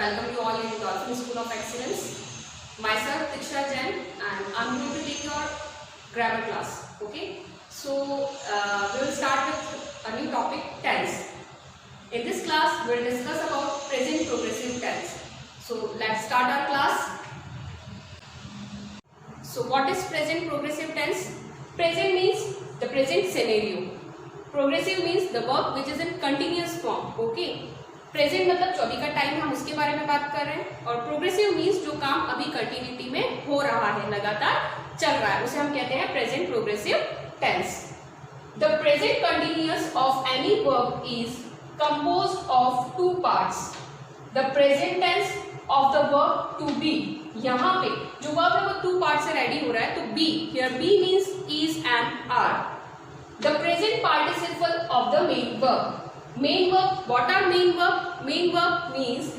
Welcome you all in Dolphin School of Excellence. Myself Diksha Jain and I'm going to take your grammar class. Okay. So we will start with a new topic, tense. In this class we will discuss about present progressive tense. So let's start our class. So what is present progressive tense? Present means the present scenario. Progressive means the verb which is in continuous form. Okay. Present मतलब जो अभी का time हम उसके बारे में बात कर रहे हैं, और प्रोग्रेसिव मीन्स जो काम अभी कंटिन्यूटी में हो रहा है, लगातार चल रहा है, उसे हम कहते हैं present progressive tense. The present continuous of any verb is composed of two parts. The present tense of the verb to be. यहाँ पे जो वर्ब है वो टू पार्ट से रेडी हो रहा है, तो B, here B means is and are. The present participle of the main verb. Main verb, what are main verb? Main verb means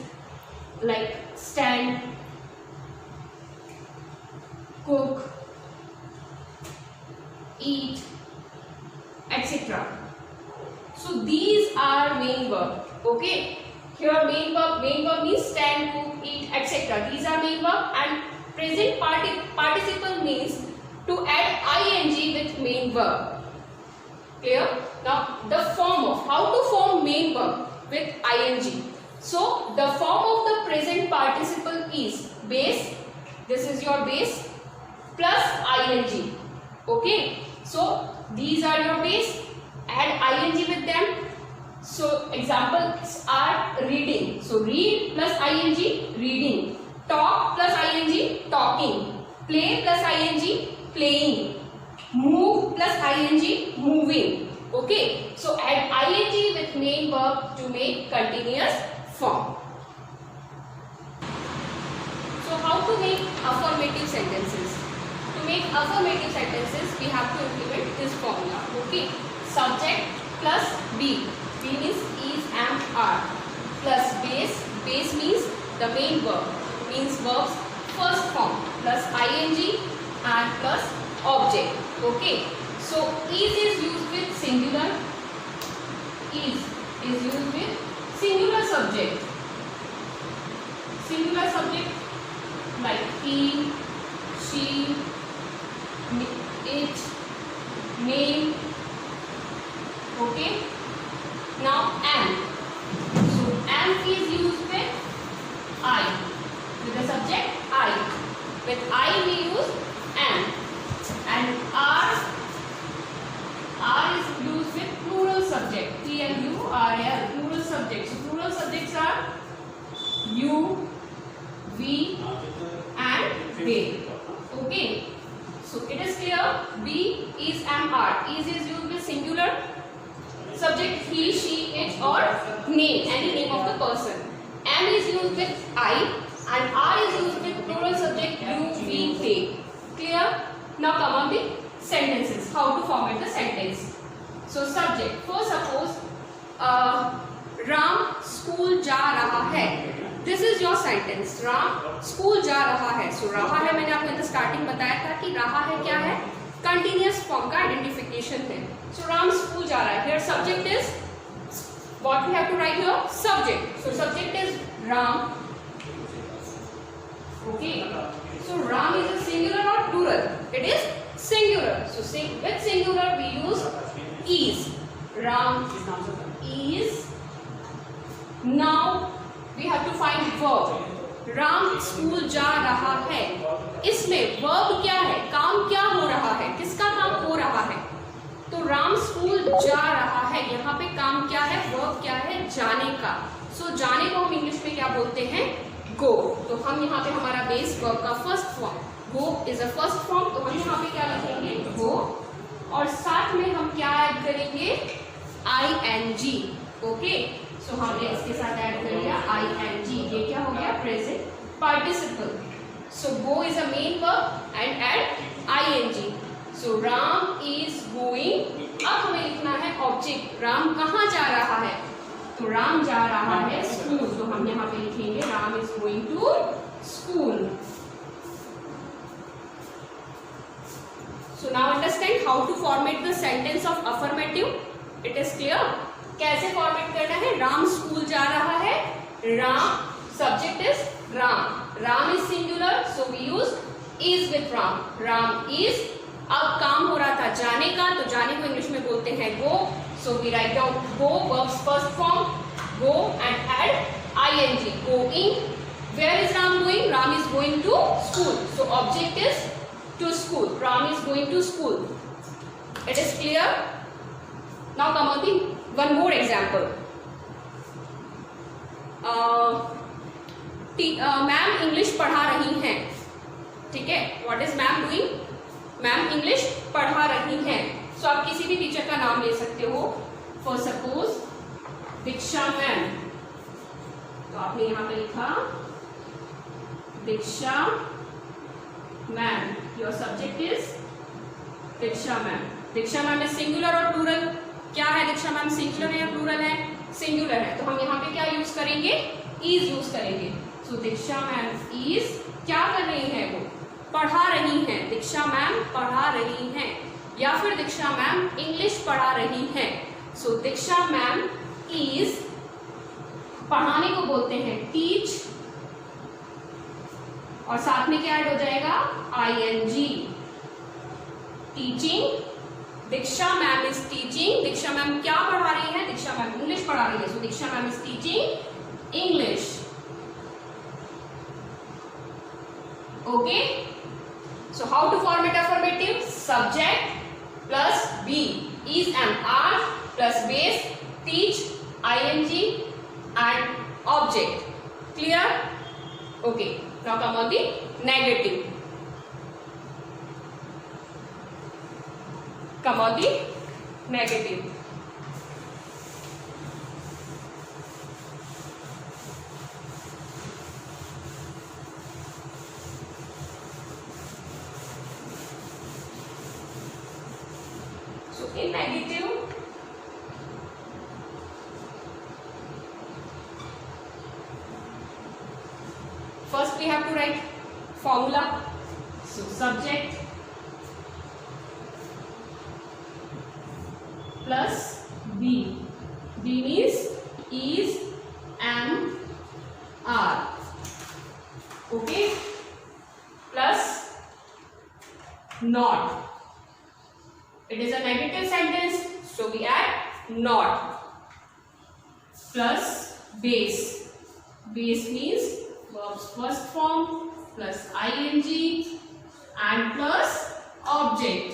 like stand, cook, eat, etc. So these are main verb. Okay, here main verb means stand, cook, eat, etc. These are main verb, and present participle means to add ing with main verb. Clear? Now the form of how to form main verb with ing. So the form of the present participle is base. This is your base plus ing. Okay. So these are your base. Add ing with them. So examples are reading. So read plus ing, reading. Talk plus ing, talking. Play plus ing, playing. Move plus ing, moving. Okay, so add ing with main verb to make continuous form. So how to make affirmative sentences? To make affirmative sentences, we have to implement this formula. Okay, subject plus be. Be means is, am, are. Plus base. Base means the main verb. Means verb's first form. Plus ing and plus object. Okay, so is used with singular. Is used with singular subject. Singular subject like he, she, it, name. Okay. Now am. So am is used with I. With the subject I. With I we use am. And are is used with plural subject. Plural, plural subjects. So plural subjects are you, we, and they. Okay. So it is clear. Be, is, am, are. Is used with singular subject he, she, it, or name, any name of the person. Am is used with I, and are is used with plural subject you, we, they. Clear? Now come on the sentences. How to format the sentence? So subject. First suppose Ram school जा रहा है. This is your sentence. Ram school जा रहा है. So रहा है मैंने आपको in the starting बताया था कि रहा है क्या है? Continuous form का identification है. So Ram school जा रहा है. Here subject is what we have to write here? Subject. So subject is Ram. Okay. So Ram is a singular or plural? It is singular. So with singular we use is. Ram is. Now we have to find verb. Ram school जा रहा है. इसमें verb क्या है? काम क्या हो रहा है? किसका काम हो रहा है? तो राम स्कूल जा रहा है. यहाँ पे काम क्या है? वर्ब क्या है? जाने का. सो जाने को हम इंग्लिश में क्या बोलते हैं? गो. तो हम यहाँ पे हमारा बेस वर्ब का first form go is a first form, तो हम यहाँ पे क्या लिखेंगे? गो. और साथ में हम क्या ऐड करेंगे? ing. ओके. सो हमने इसके साथ ऐड कर लिया ing. ये क्या हो गया? Present participle. So go is a main verb and add ing. So Ram is going. अब हमें लिखना है ऑब्जेक्ट. राम कहाँ जा रहा है? तो राम जा रहा है स्कूल. तो हम यहाँ पे लिखेंगे Ram is going to school. So now understand how to format the sentence of affirmative. It is clear. कैसे फॉर्मेट करना है? राम स्कूल जा रहा है. Ram subject is Ram. Ram is singular, so we use is with Ram. Ram is. अब काम हो रहा था जाने का, तो जाने को इंग्लिश में बोलते हैं go. So we write down go, verbs first form, go and add ing. Going. Where is Ram going? Ram is going to school. So object is to school. Ram is going to school. It is clear? Now come on the one more example. Ma'am English पढ़ा रही हैं. ठीक है, what is ma'am doing? Ma'am English पढ़ा रही हैं. सो आप किसी भी टीचर का नाम ले सकते हो. फॉर सपोज दीक्षा मैम, तो आपने यहां पे लिखा Diksha ma'am. Your subject is Diksha ma'am. Diksha ma'am is singular और प्लूरल? क्या है दीक्षा मैम, सिंगुलर है या प्लूरल है? सिंगुलर है. तो हम यहाँ पे क्या यूज करेंगे? इज यूज करेंगे. सो दीक्षा मैम इज क्या कर रही है? वो पढ़ा रही हैं. दीक्षा मैम पढ़ा रही हैं. या फिर दीक्षा मैम इंग्लिश पढ़ा रही हैं. सो दीक्षा मैम इज, पढ़ाने को बोलते हैं टीच, और साथ में क्या ऐड हो जाएगा? ing. Teaching. Diksha ma'am is teaching. Diksha ma'am क्या पढ़ा रही है? दीक्षा मैम इंग्लिश पढ़ा रही है. So Diksha ma'am is teaching English. Okay, so how to format affirmative? Subject plus be, is and are plus base, teach, ing and object. Clear? Okay, now come on the negative. Come on the negative. In negative, first we have to write formula. So subject plus be. Be means is, am, are. Okay, plus not. It is a negative sentence, so we add not. Plus base. Base means verbs first form plus ing and plus object.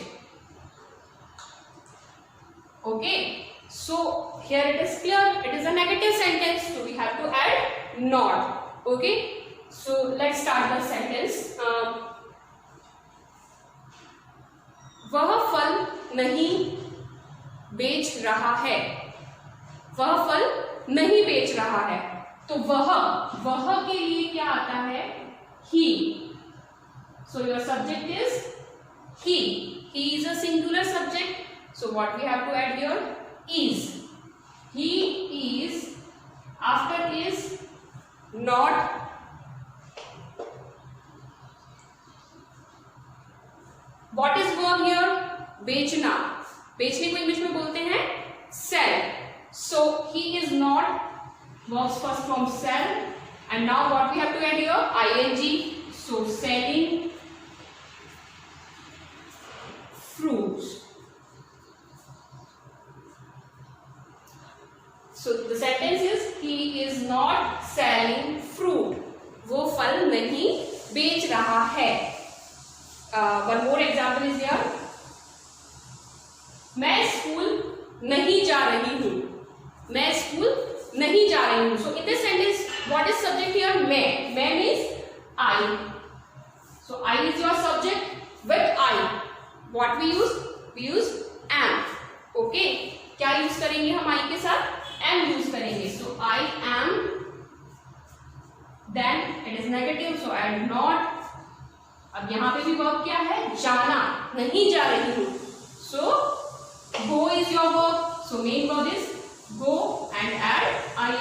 Okay, so here it is clear. It is a negative sentence, so we have to add not. Okay, so let's start the sentence. वह फल नहीं बेच रहा है. वह फल नहीं बेच रहा है. तो वह के लिए क्या आता है? He. So your subject is he. He is a singular subject, so what we have to add here? Is. He is. After is not. What is verb here? बेचना. बेचने को इंग्लिश में बोलते हैं sell. So he is not. Verbs first form sell, and now what we have to add here? ing. So selling fruits. So the sentence is he is not selling fruit. वो फल नहीं बेच रहा है. One more example is here. मैं school नहीं जा रही हूँ. मैं स्कूल नहीं जा रही हूँ. So in this sentence, what is subject here? मैं. मैं means I. So I is your subject with I. What we use? We use am. Okay. क्या use करेंगे हम I के साथ? Am use करेंगे. So I am. Then it is negative, so I am not. अब यहाँ पे भी वर्ब क्या है? जाना. नहीं जा रही हूँ. So go is your verb. So main verb is go and add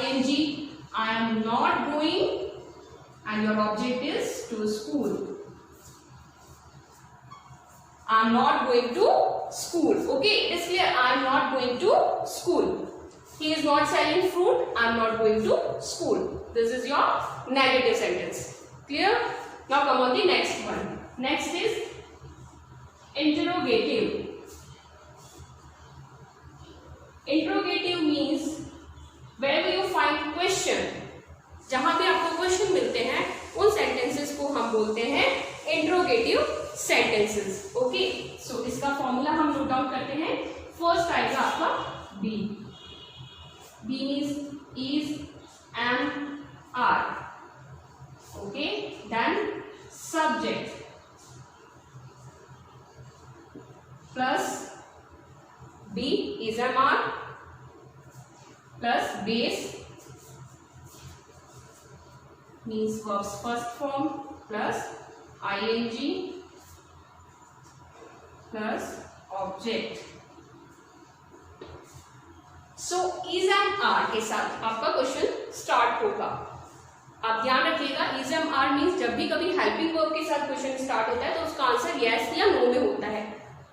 ing. I am not going, and your object is to school. I am not going to school. Okay, it is clear. I am not going to school. he is not selling fruit, I am not going to school. This is your negative sentence. Clear? Now come on the next one. Next is interrogative. Interrogative means wherever you find question, जहां पे आपको question मिलते हैं उन sentences को हम बोलते हैं इंट्रोगेटिव सेंटेंसेस. ओके, सो इसका फॉर्मूला हम नोट डाउन करते हैं. फर्स्ट आएगा आपका B. B means is, am, are. Okay, then subject plus B is, am, are plus base means verbs first form plus ing plus object. So is and are के साथ आपका question start होगा. आप ध्यान रखिएगा, is and are means जब भी कभी हेल्पिंग वर्ब के साथ क्वेश्चन स्टार्ट होता है तो उसका आंसर yes या no में होता है.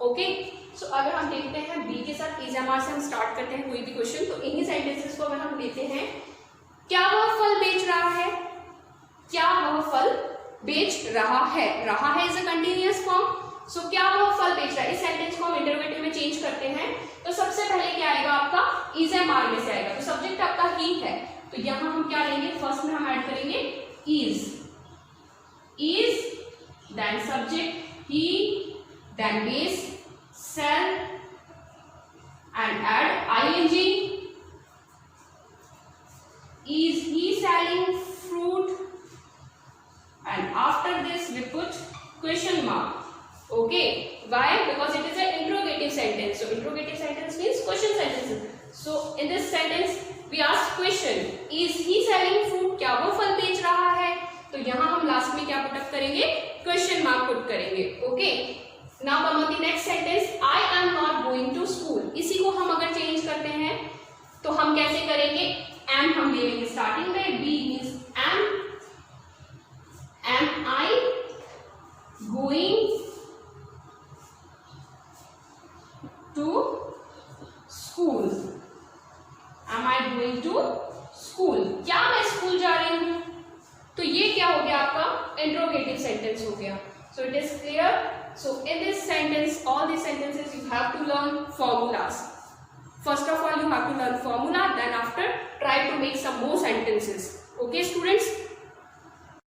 ओके, सो अगर हम देखते हैं बी के साथ is and are से हम स्टार्ट करते हैं कोई भी क्वेश्चन, तो इन्हीं सेंटेंसेस को अगर हम लेते हैं, क्या वह फल बेच रहा है, क्या वह फल बेच रहा है. रहा है इज अ कंटिन्यूअस फॉर्म. सो क्या वह फल बेच रहा है, इस सेंटेंस को हम इंटरोगेटिव में चेंज करते हैं. तो सबसे पहले क्या आएगा आपका, इज एम आर में से आएगा. तो सब्जेक्ट आपका ही है, तो यहां हम क्या लेंगे, फर्स्ट में हम ऐड करेंगे is. Then subject he, then base sell and add ING. Is he selling fruit, and after this we put question mark. Okay, why? Because it is an interrogative sentence. So interrogative sentence means question sentences. So in this sentence we ask question, is he selling fruit? क्या वो फल बेच रहा है. तो यहाँ हम last में क्या पुट अप करेंगे, क्वेश्चन मार्क पुट करेंगे. Okay, now come on the next sentence, I am not going to school. इसी को हम अगर चेंज करते हैं तो हम कैसे करेंगे, एम हम ले लेंगे स्टार्टिंग में. B means am, am I going to school? Am I going to school? क्या मैं स्कूल जा रही हूँ. तो ये क्या हो गया आपका, इंट्रोगेटिव सेंटेंस हो गया. So it is clear. So in this sentence, all these sentences you have to learn formulas. First of all you have to learn formula, then after try to make some more sentences. Okay students.